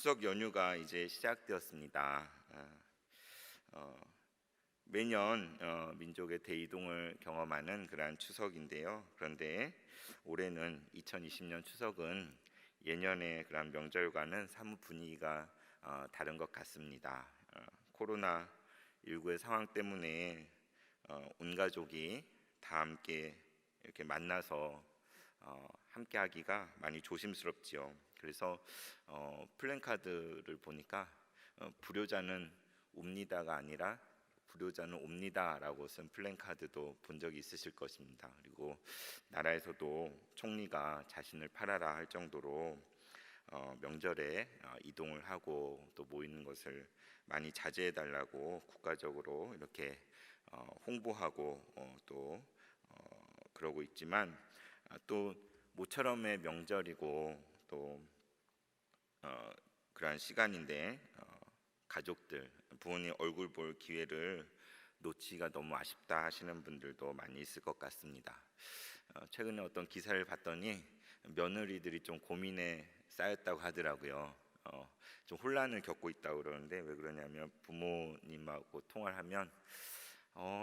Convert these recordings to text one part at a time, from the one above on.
추석 연휴가 이제 시작되었습니다. 매년 민족의 대이동을 경험하는 그러한 추석인데요. 그런데 올해는 2020년 추석은 예년의 그런 명절과는 사뭇 분위기가 다른 것 같습니다. 코로나19의 상황 때문에 온 가족이 다 함께 이렇게 만나서 함께 하기가 많이 조심스럽지요. 그래서 플랜카드를 보니까 불효자는 옵니다가 아니라 불효자는 옵니다라고 쓴 플랜카드도 본 적이 있으실 것입니다. 그리고 나라에서도 총리가 자신을 팔아라 할 정도로 명절에 이동을 하고 또 모이는 것을 많이 자제해 달라고 국가적으로 이렇게 홍보하고 또 그러고 있지만 또 모처럼의 명절이고 또 그러한 시간인데 가족들, 부모님 얼굴 볼 기회를 놓치기가 너무 아쉽다 하시는 분들도 많이 있을 것 같습니다. 최근에 어떤 기사를 봤더니 며느리들이 좀 고민에 쌓였다고 하더라고요. 좀 혼란을 겪고 있다고 그러는데 왜 그러냐면 부모님하고 통화를 하면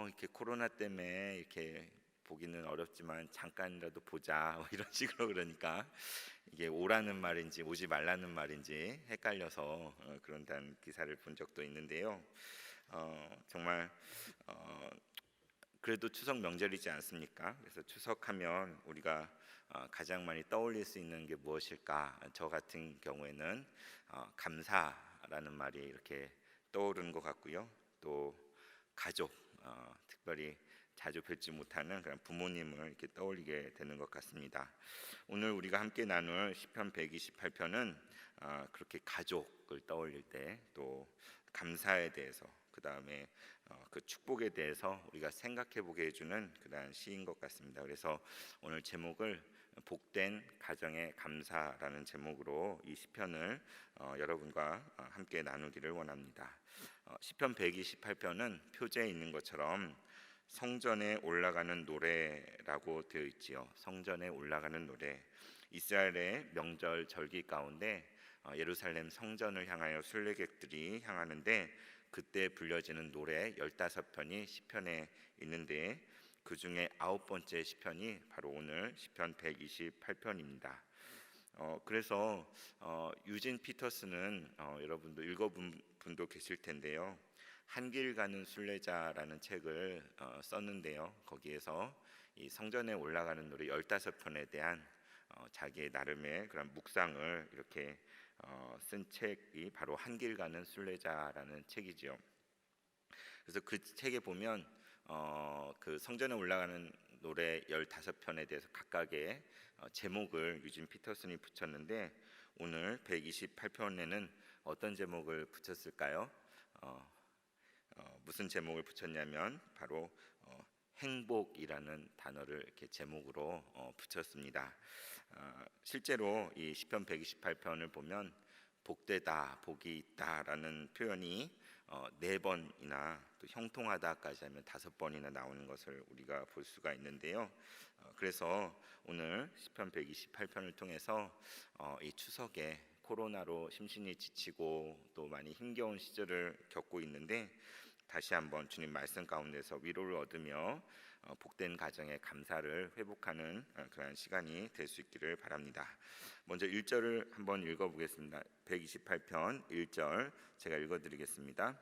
이렇게 코로나 때문에 이렇게 보기는 어렵지만 잠깐이라도 보자 뭐 이런 식으로 그러니까 이게 오라는 말인지 오지 말라는 말인지 헷갈려서 그런다는 기사를 본 적도 있는데요. 정말 그래도 추석 명절이지 않습니까? 그래서 추석하면 우리가 가장 많이 떠올릴 수 있는 게 무엇일까? 저 같은 경우에는 감사라는 말이 이렇게 떠오르는 것 같고요. 또 가족, 특별히 자주 뵙지 못하는 그런 부모님을 이렇게 떠올리게 되는 것 같습니다. 오늘 우리가 함께 나눌 시편 128편은 그렇게 가족을 떠올릴 때 또 감사에 대해서 그 다음에 그 축복에 대해서 우리가 생각해 보게 해주는 그러한 시인 것 같습니다. 그래서 오늘 제목을 복된 가정의 감사라는 제목으로 이 시편을 여러분과 함께 나누기를 원합니다. 시편 128편은 표제에 있는 것처럼 성전에 올라가는 노래라고 되어 있지요. 성전에 올라가는 노래. 이스라엘의 명절 절기 가운데 예루살렘 성전을 향하여 순례객들이 향하는데 그때 불려지는 노래 15편이 시편에 있는데 그 중에 9번째 시편이 바로 오늘 시편 128편입니다. 그래서 유진 피터스는 여러분도 읽어본 분도 계실 텐데요. 한길 가는 순례자라는 책을 썼는데요. 거기에서 이 성전에 올라가는 노래 15편에 대한 자기의 나름의 그런 묵상을 이렇게 쓴 책이 바로 한길 가는 순례자라는 책이지요. 그래서 그 책에 보면 그 성전에 올라가는 노래 15편에 대해서 각각의 제목을 유진 피터슨이 붙였는데 오늘 128편에는 어떤 제목을 붙였을까요? 무슨 제목을 붙였냐면 바로 행복이라는 단어를 이렇게 제목으로 붙였습니다. 실제로 이 시편 128편을 보면 복되다, 복이 있다라는 표현이 4번이나 또 형통하다까지 하면 5번이나 나오는 것을 우리가 볼 수가 있는데요. 그래서 오늘 시편 128편을 통해서 이 추석에 코로나로 심신이 지치고 또 많이 힘겨운 시절을 겪고 있는데 다시 한번 주님 말씀 가운데서 위로를 얻으며 복된 가정의 감사를 회복하는 그런 시간이 될 수 있기를 바랍니다. 먼저 1절을 한번 읽어보겠습니다. 128편 1절 제가 읽어드리겠습니다.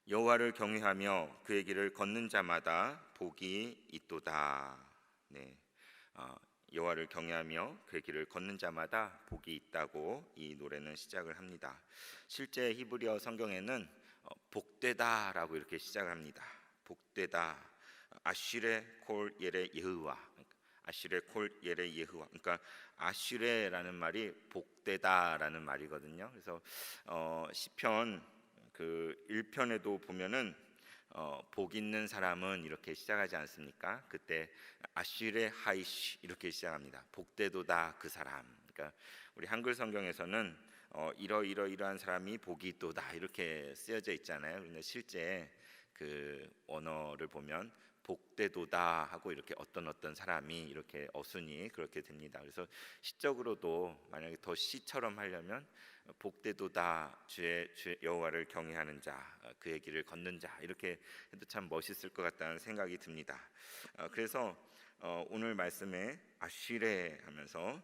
여호와를 경외하며 그의 길을 걷는 자마다 복이 있도다. 네, 여호와를 경외하며 그의 길을 걷는 자마다 복이 있다고 이 노래는 시작을 합니다. 실제 히브리어 성경에는 복되다라고 이렇게 시작합니다. 복되다. 아쉬레 콜 예레 예흐와. 아쉬레 콜 예레 예흐와. 그러니까 아쉬레라는 말이 복되다라는 말이거든요. 그래서 시편 그 1편에도 보면은 복 있는 사람은 이렇게 시작하지 않습니까? 그때 아쉬레 하이시 이렇게 시작합니다. 복되도다 그 사람. 그러니까 우리 한글 성경에서는 이러이러이러한 사람이 복이 있도다 이렇게 쓰여져 있잖아요. 그런데 실제 그 언어를 보면 복되도다 하고 이렇게 어떤 사람이 이렇게 어순이 그렇게 됩니다. 그래서 시적으로도 만약에 더 시처럼 하려면 복되도다 주의 여호와를 경외하는 자, 그의 길을 걷는 자, 이렇게 해도 참 멋있을 것 같다는 생각이 듭니다. 그래서 오늘 말씀에 아쉬레 하면서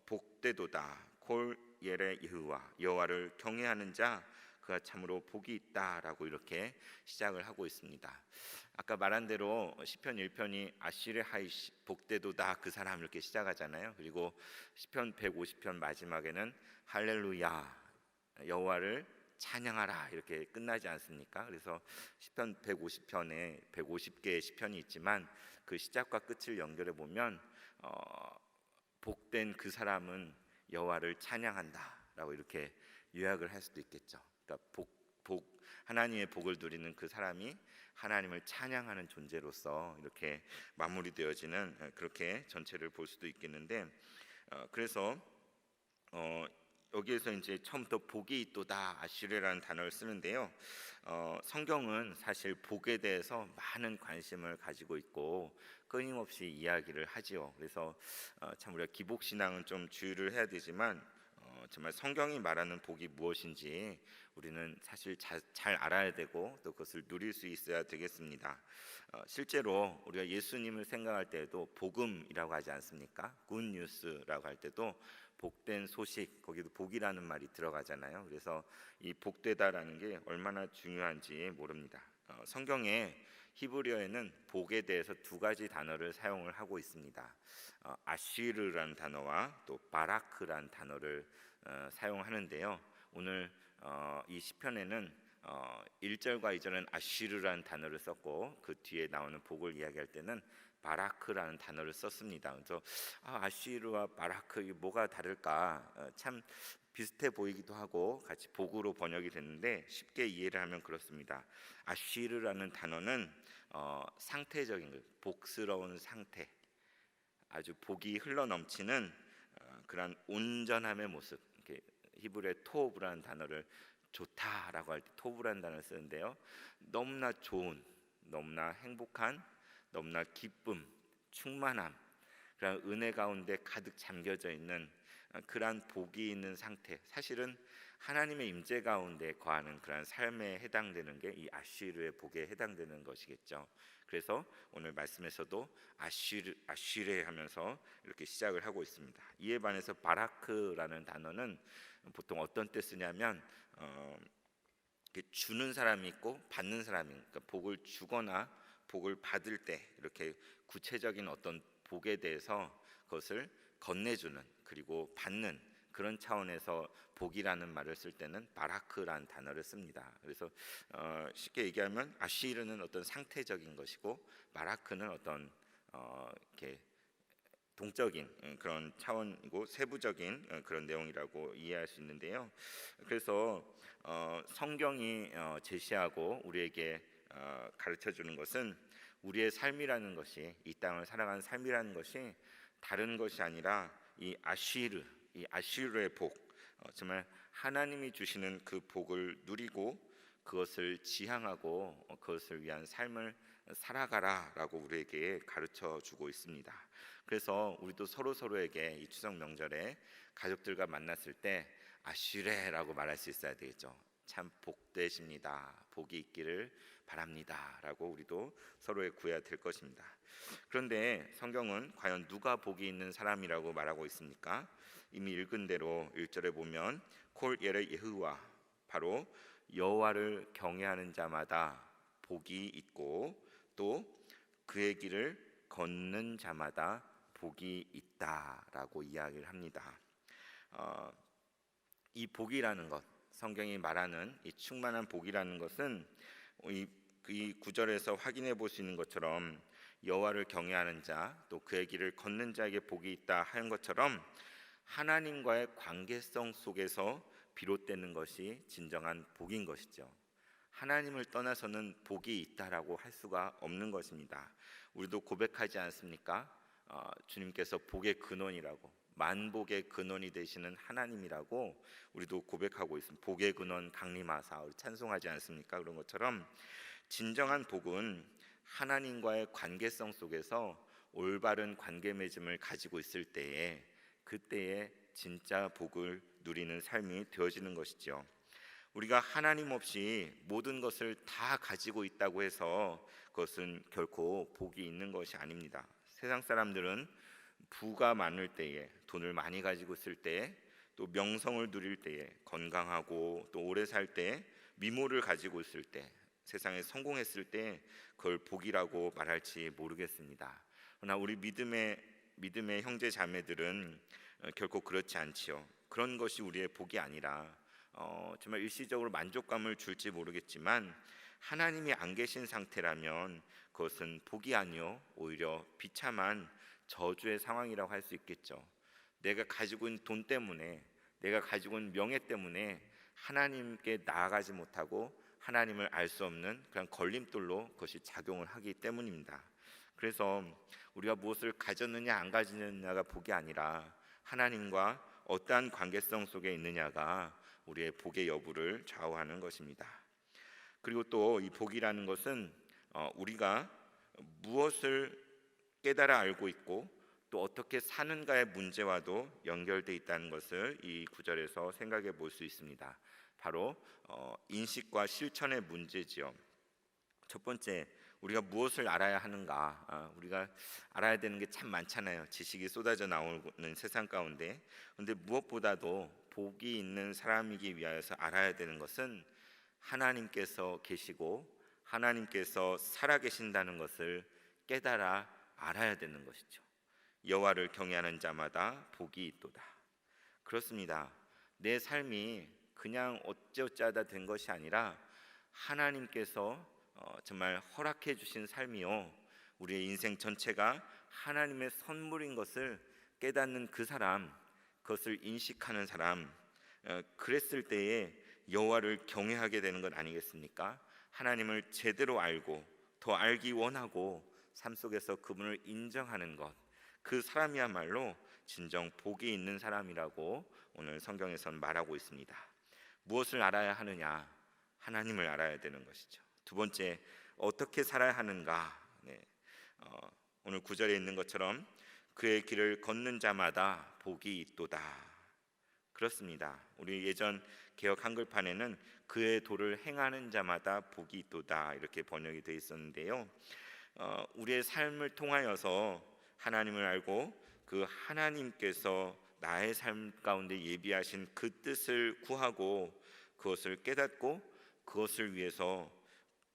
복되도다 콜 예레 여호와, 여호와를 경외하는 자 그가 참으로 복이 있다라고 이렇게 시작을 하고 있습니다. 아까 말한 대로 시편 1편이 아쉬레 하이시 복되도다 그 사람 이렇게 시작하잖아요. 그리고 시편 150편 마지막에는 할렐루야 여호와를 찬양하라 이렇게 끝나지 않습니까? 그래서 시편 150편에 150개의 시편이 있지만 그 시작과 끝을 연결해 보면 복된 그 사람은 여호와를 찬양한다라고 이렇게 요약을 할 수도 있겠죠. 그러니까 하나님의 복을 누리는 그 사람이 하나님을 찬양하는 존재로서 이렇게 마무리되어지는 그렇게 전체를 볼 수도 있겠는데, 그래서 여기에서 이제 처음부터 복이 있도다 아쉬레라는 단어를 쓰는데요. 성경은 사실 복에 대해서 많은 관심을 가지고 있고 끊임없이 이야기를 하지요. 그래서 참 우리가 기복 신앙은 좀 주의를 해야 되지만 정말 성경이 말하는 복이 무엇인지 우리는 사실 잘 알아야 되고 또 그것을 누릴 수 있어야 되겠습니다. 실제로 우리가 예수님을 생각할 때에도 복음이라고 하지 않습니까? 굿뉴스라고 할 때도 복된 소식, 거기도 복이라는 말이 들어가잖아요. 그래서 이 복되다라는 게 얼마나 중요한지 모릅니다. 성경에 히브리어에는 복에 대해서 두 가지 단어를 사용을 하고 있습니다. 아쉬르라는 단어와 또 바라크라는 단어를 사용하는데요. 오늘 이 시편에는 1절과 2절은 아쉬르라는 단어를 썼고 그 뒤에 나오는 복을 이야기할 때는 바라크라는 단어를 썼습니다. 그래서 아쉬르와 바라크 이 뭐가 다를까? 참 비슷해 보이기도 하고 같이 복으로 번역이 됐는데 쉽게 이해를 하면 그렇습니다. 아쉬르라는 단어는 상태적인 것, 복스러운 상태, 아주 복이 흘러넘치는 그런 온전함의 모습. 이렇게 히브리의 토브라는 단어를 좋다라고 할 때 토브라는 단어를 쓰는데요. 너무나 좋은, 너무나 행복한, 너무나 기쁨, 충만함, 그런 은혜 가운데 가득 잠겨져 있는 그러한 복이 있는 상태. 사실은 하나님의 임재 가운데 거하는 그런 삶에 해당되는 게 이 아쉬르의 복에 해당되는 것이겠죠. 그래서 오늘 말씀에서도 아쉬레 하면서 이렇게 시작을 하고 있습니다. 이에 반해서 바라크라는 단어는 보통 어떤 때 쓰냐면 주는 사람이 있고 받는 사람이, 그러니까 복을 주거나 복을 받을 때 이렇게 구체적인 어떤 복에 대해서 그것을 건네주는 그리고 받는 그런 차원에서 복이라는 말을 쓸 때는 바라크라는 단어를 씁니다. 그래서 쉽게 얘기하면 아쉬르는 어떤 상태적인 것이고 바라크는 어떤 이렇게 동적인 그런 차원이고 세부적인 그런 내용이라고 이해할 수 있는데요. 그래서 성경이 제시하고 우리에게 가르쳐 주는 것은 우리의 삶이라는 것이, 이 땅을 살아가는 삶이라는 것이 다른 것이 아니라 이 아쉬르의 복, 정말 하나님이 주시는 그 복을 누리고 그것을 지향하고 그것을 위한 삶을 살아가라라고 우리에게 가르쳐 주고 있습니다. 그래서 우리도 서로에게 이 추석 명절에 가족들과 만났을 때 아쉬레라고 말할 수 있어야 되겠죠. 참 복되십니다, 복이 있기를 바랍니다라고 우리도 서로에 구해야 될 것입니다. 그런데 성경은 과연 누가 복이 있는 사람이라고 말하고 있습니까? 이미 읽은 대로 1절에 보면 콜 예레 여호와, 바로 여호와를 경외하는 자마다 복이 있고 또 그의 길을 걷는 자마다 복이 있다라고 이야기를 합니다. 이 복이라는 것, 성경이 말하는 이 충만한 복이라는 것은 이 구절에서 확인해 볼 수 있는 것처럼 여호와를 경외하는 자, 또 그의 길을 걷는 자에게 복이 있다 하는 것처럼 하나님과의 관계성 속에서 비롯되는 것이 진정한 복인 것이죠. 하나님을 떠나서는 복이 있다라고 할 수가 없는 것입니다. 우리도 고백하지 않습니까? 주님께서 복의 근원이라고, 만복의 근원이 되시는 하나님이라고 우리도 고백하고 있습니다. 복의 근원 강림하사, 우리 찬송하지 않습니까? 그런 것처럼 진정한 복은 하나님과의 관계성 속에서 올바른 관계 맺음을 가지고 있을 때에, 그때에 진짜 복을 누리는 삶이 되어지는 것이죠. 우리가 하나님 없이 모든 것을 다 가지고 있다고 해서 그것은 결코 복이 있는 것이 아닙니다. 세상 사람들은 부가 많을 때에, 돈을 많이 가지고 있을 때에, 또 명성을 누릴 때에, 건강하고 또 오래 살 때, 미모를 가지고 있을 때, 세상에 성공했을 때 그걸 복이라고 말할지 모르겠습니다. 그러나 우리 믿음의 형제 자매들은 결코 그렇지 않지요. 그런 것이 우리의 복이 아니라 정말 일시적으로 만족감을 줄지 모르겠지만 하나님이 안 계신 상태라면 그것은 복이 아니요 오히려 비참한 저주의 상황이라고 할 수 있겠죠. 내가 가지고 있는 돈 때문에, 내가 가지고 있는 명예 때문에 하나님께 나아가지 못하고 하나님을 알 수 없는 그런 걸림돌로 그것이 작용을 하기 때문입니다. 그래서 우리가 무엇을 가졌느냐 안 가졌느냐가 복이 아니라 하나님과 어떠한 관계성 속에 있느냐가 우리의 복의 여부를 좌우하는 것입니다. 그리고 또 이 복이라는 것은 우리가 무엇을 깨달아 알고 있고 또 어떻게 사는가의 문제와도 연결되어 있다는 것을 이 구절에서 생각해 볼 수 있습니다. 바로 인식과 실천의 문제지요. 첫 번째, 우리가 무엇을 알아야 하는가? 우리가 알아야 되는 게 참 많잖아요. 지식이 쏟아져 나오는 세상 가운데. 그런데 무엇보다도 복이 있는 사람이기 위하여서 알아야 되는 것은 하나님께서 계시고 하나님께서 살아계신다는 것을 깨달아 알아야 되는 것이죠. 여호와를 경외하는 자마다 복이 있도다. 그렇습니다. 내 삶이 그냥 어쩌자다 된 것이 아니라 하나님께서 정말 허락해 주신 삶이요, 우리의 인생 전체가 하나님의 선물인 것을 깨닫는 그 사람, 그것을 인식하는 사람, 그랬을 때에 여호와를 경외하게 되는 것 아니겠습니까? 하나님을 제대로 알고 더 알기 원하고 삶 속에서 그분을 인정하는 것, 그 사람이야말로 진정 복이 있는 사람이라고 오늘 성경에서는 말하고 있습니다. 무엇을 알아야 하느냐? 하나님을 알아야 되는 것이죠. 두 번째, 어떻게 살아야 하는가? 오늘 9절에 있는 것처럼 그의 길을 걷는 자마다 복이 있도다. 그렇습니다. 우리 예전 개역 한글판에는 그의 도를 행하는 자마다 복이 있도다 이렇게 번역이 되어 있었는데요. 우리의 삶을 통하여서 하나님을 알고 그 하나님께서 나의 삶 가운데 예비하신 그 뜻을 구하고 그것을 깨닫고 그것을 위해서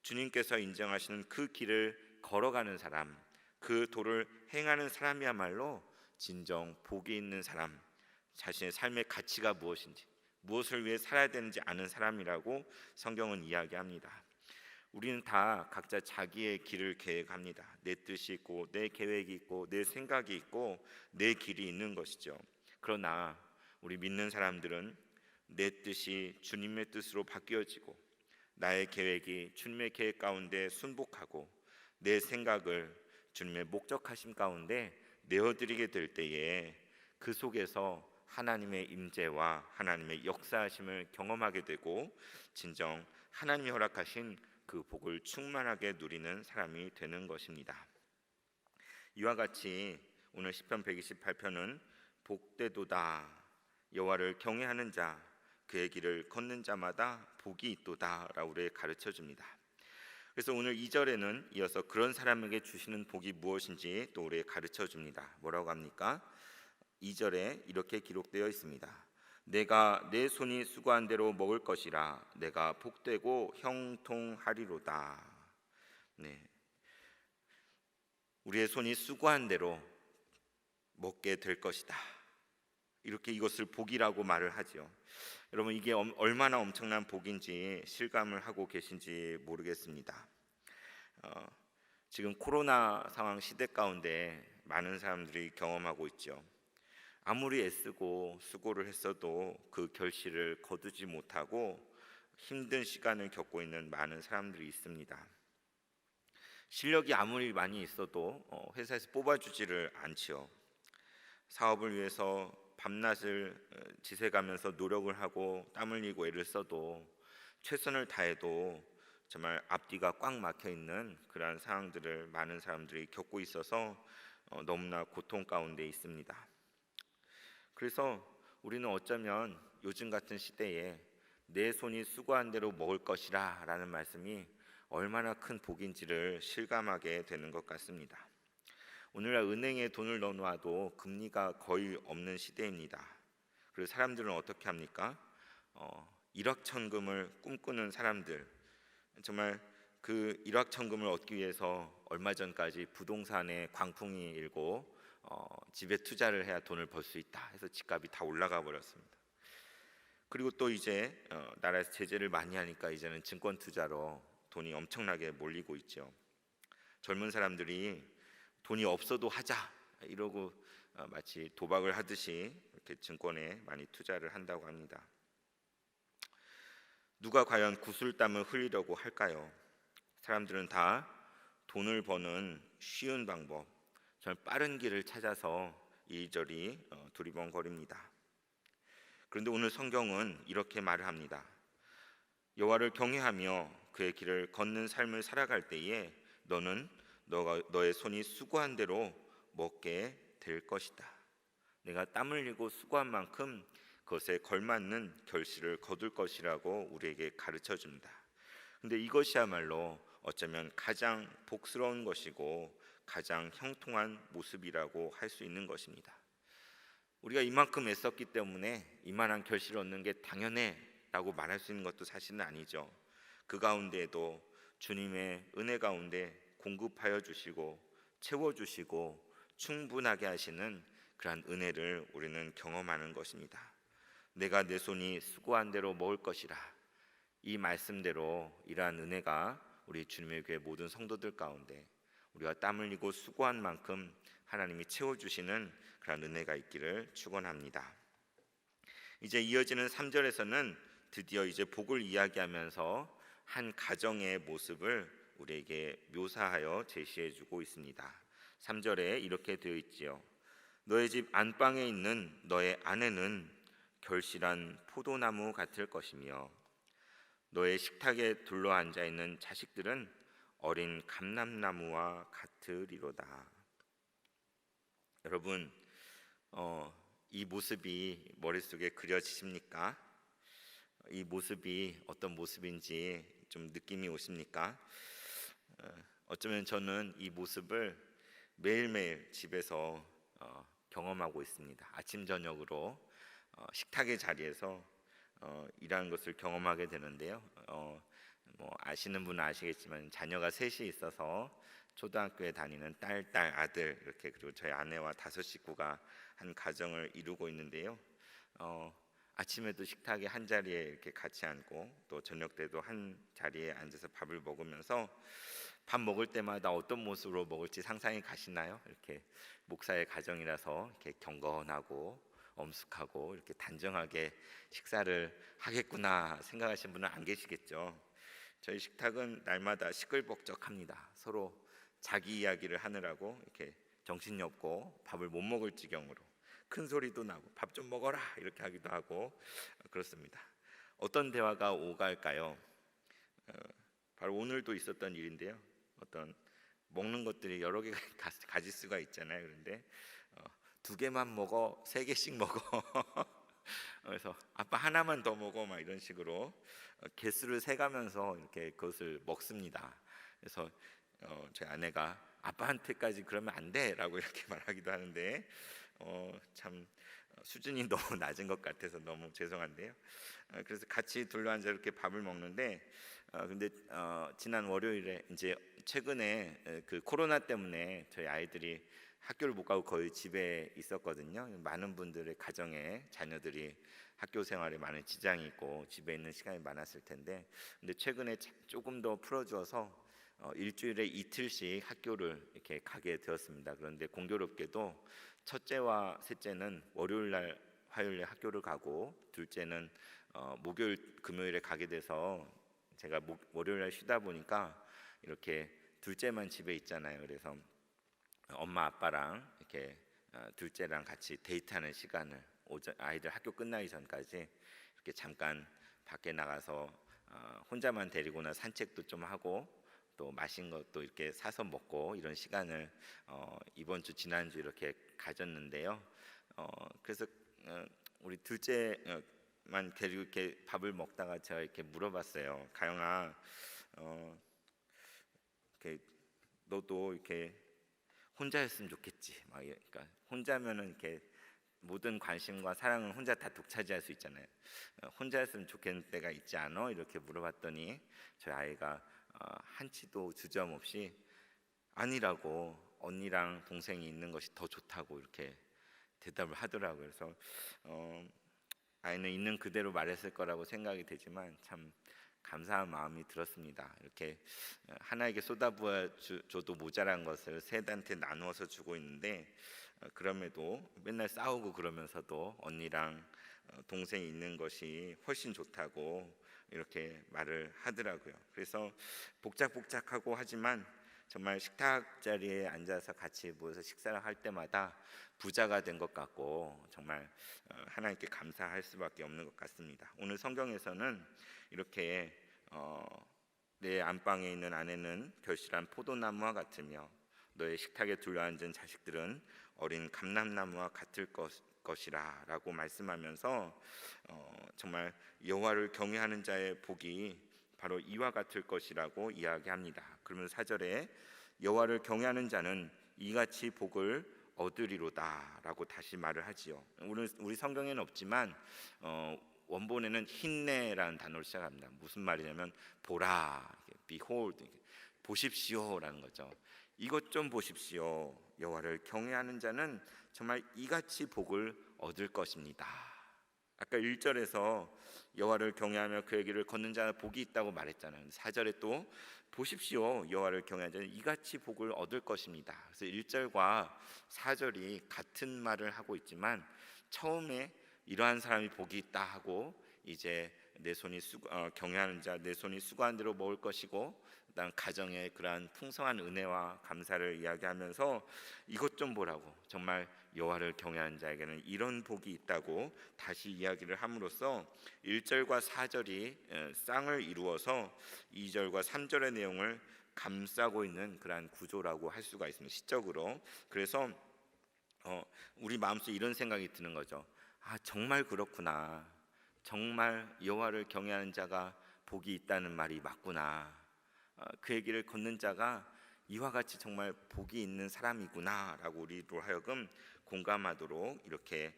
주님께서 인정하시는 그 길을 걸어가는 사람, 그 도를 행하는 사람이야말로 진정 복이 있는 사람, 자신의 삶의 가치가 무엇인지, 무엇을 위해 살아야 되는지 아는 사람이라고 성경은 이야기합니다. 우리는 다 각자 자기의 길을 계획합니다. 내 뜻이 있고 내 계획이 있고 내 생각이 있고 내 길이 있는 것이죠. 그러나 우리 믿는 사람들은 내 뜻이 주님의 뜻으로 바뀌어지고 나의 계획이 주님의 계획 가운데 순복하고 내 생각을 주님의 목적하심 가운데 내어드리게 될 때에 그 속에서 하나님의 임재와 하나님의 역사하심을 경험하게 되고 진정 하나님이 허락하신 그 복을 충만하게 누리는 사람이 되는 것입니다. 이와 같이 오늘 시편 128편은 복되도다, 여호와를 경외하는 자, 그의 길을 걷는 자마다 복이 있도다 라고 우리에게 가르쳐 줍니다. 그래서 오늘 2절에는 이어서 그런 사람에게 주시는 복이 무엇인지 또 우리에게 가르쳐 줍니다. 뭐라고 합니까? 2절에 이렇게 기록되어 있습니다. 내가 내 손이 수고한 대로 먹을 것이라, 내가 복되고 형통하리로다. 우리의 손이 수고한 대로 먹게 될 것이다. 이렇게 이것을 복이라고 말을 하죠. 여러분, 이게 얼마나 엄청난 복인지 실감을 하고 계신지 모르겠습니다. 지금 코로나 상황 시대 가운데 많은 사람들이 경험하고 있죠. 아무리 애쓰고 수고를 했어도 그 결실을 거두지 못하고 힘든 시간을 겪고 있는 많은 사람들이 있습니다. 실력이 아무리 많이 있어도 회사에서 뽑아주지를 않지요. 사업을 위해서 밤낮을 지새가면서 노력을 하고 땀 흘리고 애를 써도 최선을 다해도 정말 앞뒤가 꽉 막혀 있는 그러한 상황들을 많은 사람들이 겪고 있어서 너무나 고통 가운데 있습니다. 그래서 우리는 어쩌면 요즘 같은 시대에 내 손이 수고한 대로 먹을 것이라 라는 말씀이 얼마나 큰 복인지를 실감하게 되는 것 같습니다. 오늘날 은행에 돈을 넣어놔도 금리가 거의 없는 시대입니다. 그리고 사람들은 어떻게 합니까? 일확천금을 꿈꾸는 사람들, 정말 그 일확천금을 얻기 위해서 얼마 전까지 부동산에 광풍이 일고 집에 투자를 해야 돈을 벌 수 있다 해서 집값이 다 올라가 버렸습니다. 그리고 또 이제 나라에서 제재를 많이 하니까 이제는 증권 투자로 돈이 엄청나게 몰리고 있죠. 젊은 사람들이 돈이 없어도 하자 이러고 마치 도박을 하듯이 이렇게 증권에 많이 투자를 한다고 합니다. 누가 과연 구슬땀을 흘리려고 할까요? 사람들은 다 돈을 버는 쉬운 방법, 정말 빠른 길을 찾아서 이리저리 두리번거립니다. 그런데 오늘 성경은 이렇게 말을 합니다. 여호와를 경외하며 그의 길을 걷는 삶을 살아갈 때에 너는 너의 손이 수고한 대로 먹게 될 것이다. 내가 땀 흘리고 수고한 만큼 그것에 걸맞는 결실을 거둘 것이라고 우리에게 가르쳐 줍니다. 근데 이것이야말로 어쩌면 가장 복스러운 것이고 가장 형통한 모습이라고 할 수 있는 것입니다. 우리가 이만큼 애썼기 때문에 이만한 결실을 얻는 게 당연해 라고 말할 수 있는 것도 사실은 아니죠. 그 가운데에도 주님의 은혜 가운데 공급하여 주시고 채워주시고 충분하게 하시는 그러한 은혜를 우리는 경험하는 것입니다. 내가 내 손이 수고한 대로 먹을 것이라, 이 말씀대로 이러한 은혜가 우리 주님의 교회 모든 성도들 가운데 우리가 땀 흘리고 수고한 만큼 하나님이 채워주시는 그런 은혜가 있기를 축원합니다. 이제 이어지는 3절에서는 드디어 이제 복을 이야기하면서 한 가정의 모습을 우리에게 묘사하여 제시해주고 있습니다. 3절에 이렇게 되어 있지요. 너의 집 안방에 있는 너의 아내는 결실한 포도나무 같을 것이며 너의 식탁에 둘러앉아 있는 자식들은 어린 감람나무와 같으리로다. 여러분, 이 모습이 머릿속에 그려지십니까? 이 모습이 어떤 모습인지 좀 느낌이 오십니까? 어쩌면 저는 이 모습을 매일매일 집에서 경험하고 있습니다. 아침 저녁으로 식탁의 자리에서 일하는 것을 경험하게 되는데요. 뭐 아시는 분은 아시겠지만 자녀가 셋이 있어서 초등학교에 다니는 딸, 아들 이렇게, 그리고 저희 아내와 5 식구가 한 가정을 이루고 있는데요. 아침에도 식탁에 한 자리에 이렇게 같이 앉고 또 저녁 때도 한 자리에 앉아서 밥을 먹으면서 밥 먹을 때마다 어떤 모습으로 먹을지 상상이 가시나요? 이렇게 목사의 가정이라서 이렇게 경건하고 엄숙하고 이렇게 단정하게 식사를 하겠구나 생각하시는 분은 안 계시겠죠. 저희 식탁은 날마다 시끌벅적합니다. 서로 자기 이야기를 하느라고 이렇게 정신이 없고 밥을 못 먹을 지경으로 큰 소리도 나고 밥 좀 먹어라 이렇게 하기도 하고 그렇습니다. 어떤 대화가 오갈까요? 바로 오늘도 있었던 일인데요. 어떤 먹는 것들이 여러 개가 가질 수가 있잖아요. 그런데 2개만 먹어, 3개씩 먹어. 그래서 아빠 하나만 더 먹어, 막 이런 식으로 개수를 세가면서 이렇게 그것을 먹습니다. 그래서 제 아내가 아빠한테까지 그러면 안 돼라고 이렇게 말하기도 하는데 참 수준이 너무 낮은 것 같아서 너무 죄송한데요. 그래서 같이 둘러앉아 이렇게 밥을 먹는데 근데 지난 월요일에 이제 최근에 그 코로나 때문에 저희 아이들이 학교를 못 가고 거의 집에 있었거든요. 많은 분들의 가정에 자녀들이 학교 생활에 많은 지장이 있고 집에 있는 시간이 많았을 텐데, 근데 최근에 조금 더 풀어주어서 일주일에 이틀씩 학교를 이렇게 가게 되었습니다. 그런데 공교롭게도 첫째와 셋째는 월요일 날 화요일에 학교를 가고 둘째는 목요일 금요일에 가게 돼서 제가 월요일 날 쉬다 보니까 이렇게 둘째만 집에 있잖아요. 그래서 엄마 아빠랑 이렇게 둘째랑 같이 데이트하는 시간을 아이들 학교 끝나기 전까지 이렇게 잠깐 밖에 나가서 혼자만 데리고나 산책도 좀 하고 또 맛있는 것도 이렇게 사서 먹고 이런 시간을 이번 주 지난주 이렇게 가졌는데요. 그래서 우리 둘째 데리고 이렇게 밥을 먹다가 제가 이렇게 물어봤어요. 가영아, 이렇게 너도 이렇게 혼자였으면 좋겠지. 그러니까 혼자면은 이렇게 모든 관심과 사랑은 혼자 다 독차지할 수 있잖아요. 혼자였으면 좋겠는 때가 있지 않아? 이렇게 물어봤더니 저희 아이가 한치도 주저함 없이 아니라고, 언니랑 동생이 있는 것이 더 좋다고 이렇게 대답을 하더라고요. 그래서 아이는 있는 그대로 말했을 거라고 생각이 되지만 참 감사한 마음이 들었습니다. 이렇게 하나에게 쏟아부어 줘도 모자란 것을 셋한테 나누어서 주고 있는데, 그럼에도 맨날 싸우고 그러면서도 언니랑 동생이 있는 것이 훨씬 좋다고 이렇게 말을 하더라고요. 그래서 복작복작하고 하지만 정말 식탁 자리에 앉아서 같이 모여서 식사를 할 때마다 부자가 된 것 같고 정말 하나님께 감사할 수밖에 없는 것 같습니다. 오늘 성경에서는 이렇게 내 안방에 있는 아내는 결실한 포도나무와 같으며 너의 식탁에 둘러앉은 자식들은 어린 감람나무와 같을 것이라 라고 말씀하면서 정말 여호와를 경외하는 자의 복이 바로 이와 같을 것이라고 이야기합니다. 그러면 4절에 여호와를 경외하는 자는 이같이 복을 얻으리로다 라고 다시 말을 하지요. 우리 성경에는 없지만 원본에는 힌내라는 단어로 시작합니다. 무슨 말이냐면 보라, behold, 보십시오라는 거죠. 이것 좀 보십시오. 여호와를 경외하는 자는 정말 이같이 복을 얻을 것입니다. 아까 1절에서 여호와를 경외하며 그의 길을 걷는 자는 복이 있다고 말했잖아요. 4절에 또 보십시오. 여호와를 경외하는 자는 이같이 복을 얻을 것입니다. 그래서 1절과 4절이 같은 말을 하고 있지만 처음에 이러한 사람이 복이 있다 하고 이제 내 손이 경외하는 자 내 손이 수고한 대로 먹을 것이고 그다음 가정의 그러한 풍성한 은혜와 감사를 이야기하면서 이것 좀 보라고 정말 여호와를 경외하는 자에게는 이런 복이 있다고 다시 이야기를 함으로써 1절과 4절이 쌍을 이루어서 2절과 3절의 내용을 감싸고 있는 그러한 구조라고 할 수가 있습니다. 시적으로. 그래서 우리 마음속에 이런 생각이 드는 거죠. 정말 그렇구나. 정말 여호와를 경외하는 자가 복이 있다는 말이 맞구나. 그의 길을 걷는 자가 이와 같이 정말 복이 있는 사람이구나라고 우리로 하여금 공감하도록 이렇게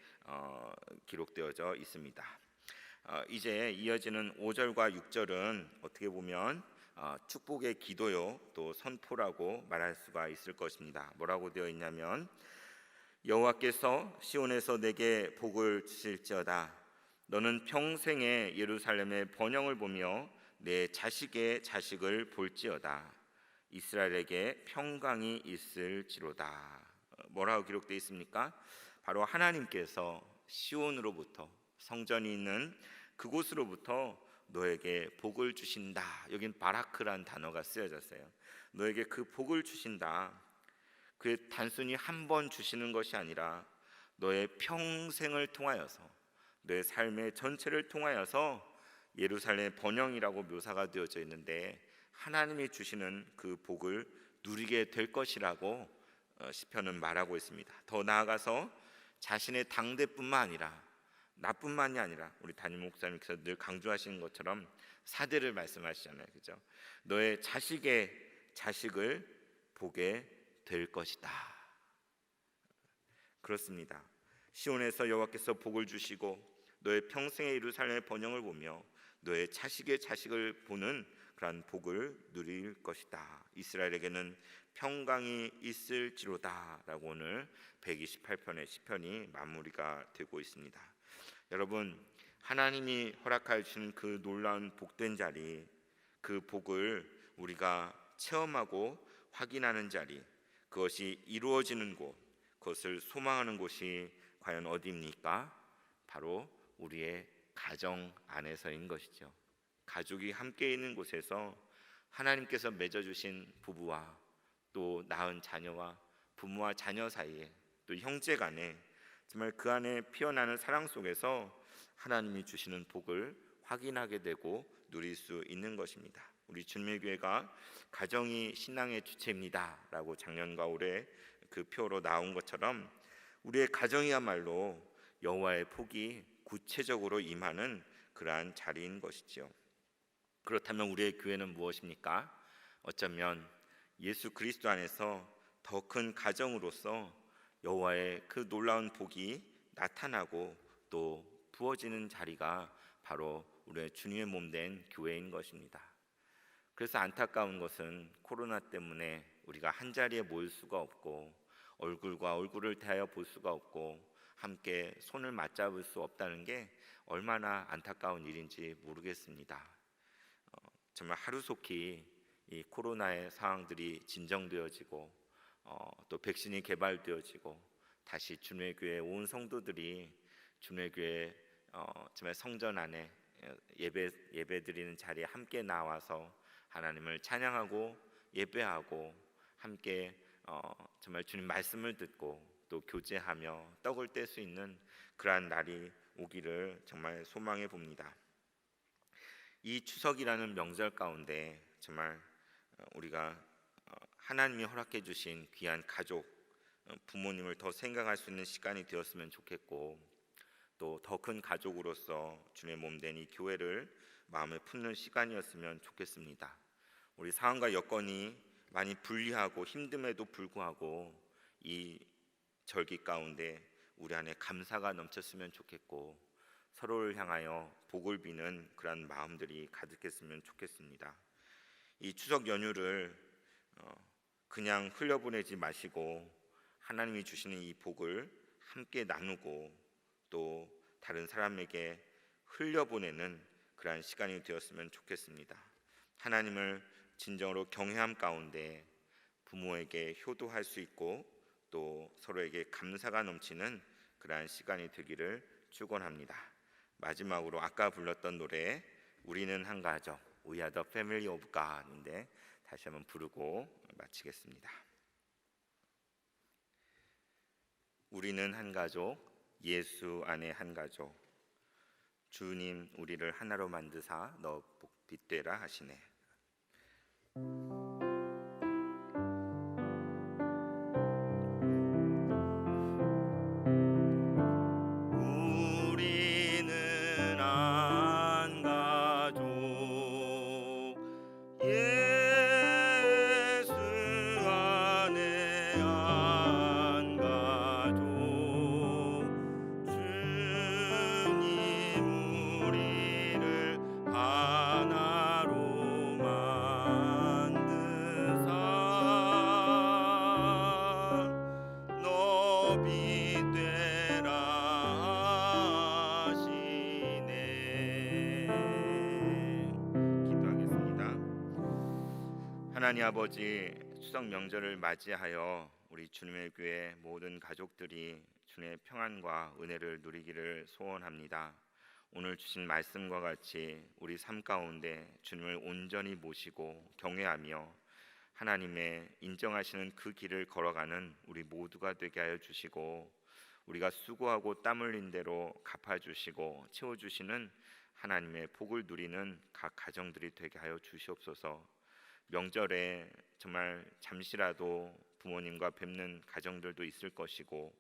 기록되어져 있습니다. 이제 이어지는 5절과 6절은 어떻게 보면 축복의 기도요 또 선포라고 말할 수가 있을 것입니다. 뭐라고 되어 있냐면 여호와께서 시온에서 내게 복을 주실지어다. 너는 평생에 예루살렘의 번영을 보며 내 자식의 자식을 볼지어다. 이스라엘에게 평강이 있을지로다. 뭐라고 기록되어 있습니까? 바로 하나님께서 시온으로부터 성전이 있는 그곳으로부터 너에게 복을 주신다. 여긴 바라크란 단어가 쓰여졌어요. 너에게 그 복을 주신다. 그 단순히 한 번 주시는 것이 아니라 너의 평생을 통하여서 너의 삶의 전체를 통하여서 예루살렘의 번영이라고 묘사가 되어져 있는데 하나님이 주시는 그 복을 누리게 될 것이라고 시편은 말하고 있습니다. 더 나아가서 자신의 당대뿐만 아니라 나뿐만이 아니라 우리 담임 목사님께서 늘 강조하시는 것처럼 사대를 말씀하시잖아요. 그죠? 너의 자식의 자식을 보게 될 것이다. 그렇습니다. 시온에서 여호와께서 복을 주시고 너의 평생의 예루살렘의 번영을 보며 너의 자식의 자식을 보는 그러한 복을 누릴 것이다. 이스라엘에게는 평강이 있을지로다 라고 오늘 128편의 시편이 마무리가 되고 있습니다. 여러분, 하나님이 허락하여 주신 그 놀라운 복된 자리, 그 복을 우리가 체험하고 확인하는 자리, 그것이 이루어지는 곳, 그것을 소망하는 곳이 과연 어디입니까? 바로 우리의 가정 안에서인 것이죠. 가족이 함께 있는 곳에서 하나님께서 맺어주신 부부와 또 낳은 자녀와 부모와 자녀 사이에 또 형제 간에 정말 그 안에 피어나는 사랑 속에서 하나님이 주시는 복을 확인하게 되고 누릴 수 있는 것입니다. 우리 준밀교회가 가정이 신앙의 주체입니다 라고 작년과 올해 그 표로 나온 것처럼 우리의 가정이야말로 여호와의 복이 구체적으로 임하는 그러한 자리인 것이지요. 그렇다면 우리의 교회는 무엇입니까? 어쩌면 예수 그리스도 안에서 더 큰 가정으로서 여호와의 그 놀라운 복이 나타나고 또 부어지는 자리가 바로 우리의 주님의 몸 된 교회인 것입니다. 그래서 안타까운 것은 코로나 때문에 우리가 한자리에 모일 수가 없고 얼굴과 얼굴을 대하여 볼 수가 없고 함께 손을 맞잡을 수 없다는 게 얼마나 안타까운 일인지 모르겠습니다. 정말 하루속히 이 코로나의 상황들이 진정되어지고 또 백신이 개발되어지고 다시 주님의 교회 온 성도들이 주님의 교회 정말 성전 안에 예배 드리는 자리에 함께 나와서 하나님을 찬양하고 예배하고 함께 정말 주님 말씀을 듣고 또 교제하며 떡을 뗄 수 있는 그러한 날이 오기를 정말 소망해 봅니다. 이 추석이라는 명절 가운데 정말 우리가 하나님이 허락해 주신 귀한 가족, 부모님을 더 생각할 수 있는 시간이 되었으면 좋겠고 또 더 큰 가족으로서 주님의 몸 된 이 교회를 마음에 품는 시간이었으면 좋겠습니다. 우리 상황과 여건이 많이 불리하고 힘듦에도 불구하고 이 절기 가운데 우리 안에 감사가 넘쳤으면 좋겠고 서로를 향하여 복을 비는 그런 마음들이 가득했으면 좋겠습니다. 이 추석 연휴를 그냥 흘려보내지 마시고 하나님이 주시는 이 복을 함께 나누고 또 다른 사람에게 흘려보내는 그러한 시간이 되었으면 좋겠습니다. 하나님을 진정으로 경외함 가운데 부모에게 효도할 수 있고 또 서로에게 감사가 넘치는 그러한 시간이 되기를 축원합니다. 마지막으로 아까 불렀던 노래 우리는 한 가족, We are the family of God인데 다시 한번 부르고 마치겠습니다. 우리는 한 가족, 예수 안에 한 가족. 주님 우리를 하나로 만드사 너 빛되라 하시네. 우리는 한 가족, 예수 안에 한 가족. 주님 우리를 하나로 만드사 너 빛되라 하시네. 기도하겠습니다. 하나님 아버지, 추석 명절을 맞이하여 우리 주님의 교회 모든 가족들이 주님의 평안과 은혜를 누리기를 소원합니다. 오늘 주신 말씀과 같이 우리 삶 가운데 주님을 온전히 모시고 경외하며 하나님의 인정하시는 그 길을 걸어가는 우리 모두가 되게 하여 주시고 우리가 수고하고 땀 흘린 대로 갚아주시고 채워주시는 하나님의 복을 누리는 각 가정들이 되게 하여 주시옵소서. 명절에 정말 잠시라도 부모님과 뵙는 가정들도 있을 것이고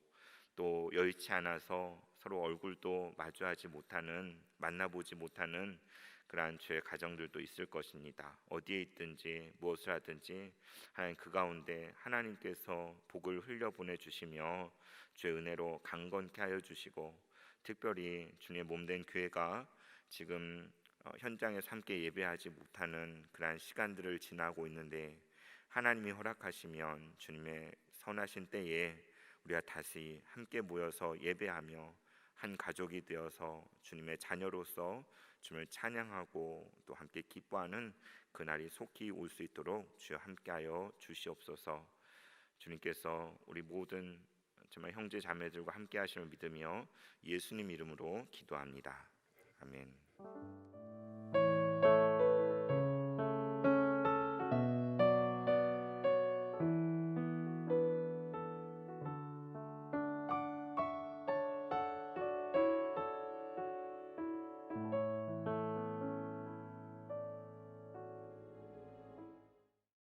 또 여의치 않아서 서로 얼굴도 마주하지 못하는, 만나보지 못하는 그러한 주의 가정들도 있을 것입니다. 어디에 있든지 무엇을 하든지 하나님 그 가운데 하나님께서 복을 흘려 보내주시며 주의 은혜로 강건케 하여 주시고 특별히 주님의 몸된 교회가 지금 현장에서 함께 예배하지 못하는 그러한 시간들을 지나고 있는데 하나님이 허락하시면 주님의 선하신 때에 우리가 다시 함께 모여서 예배하며 한 가족이 되어서 주님의 자녀로서 주님을 찬양하고 또 함께 기뻐하는 그날이 속히 올 수 있도록 주여 함께하여 주시옵소서. 주님께서 우리 모든 정말 형제 자매들과 함께 하심을 믿으며 예수님 이름으로 기도합니다. 아멘.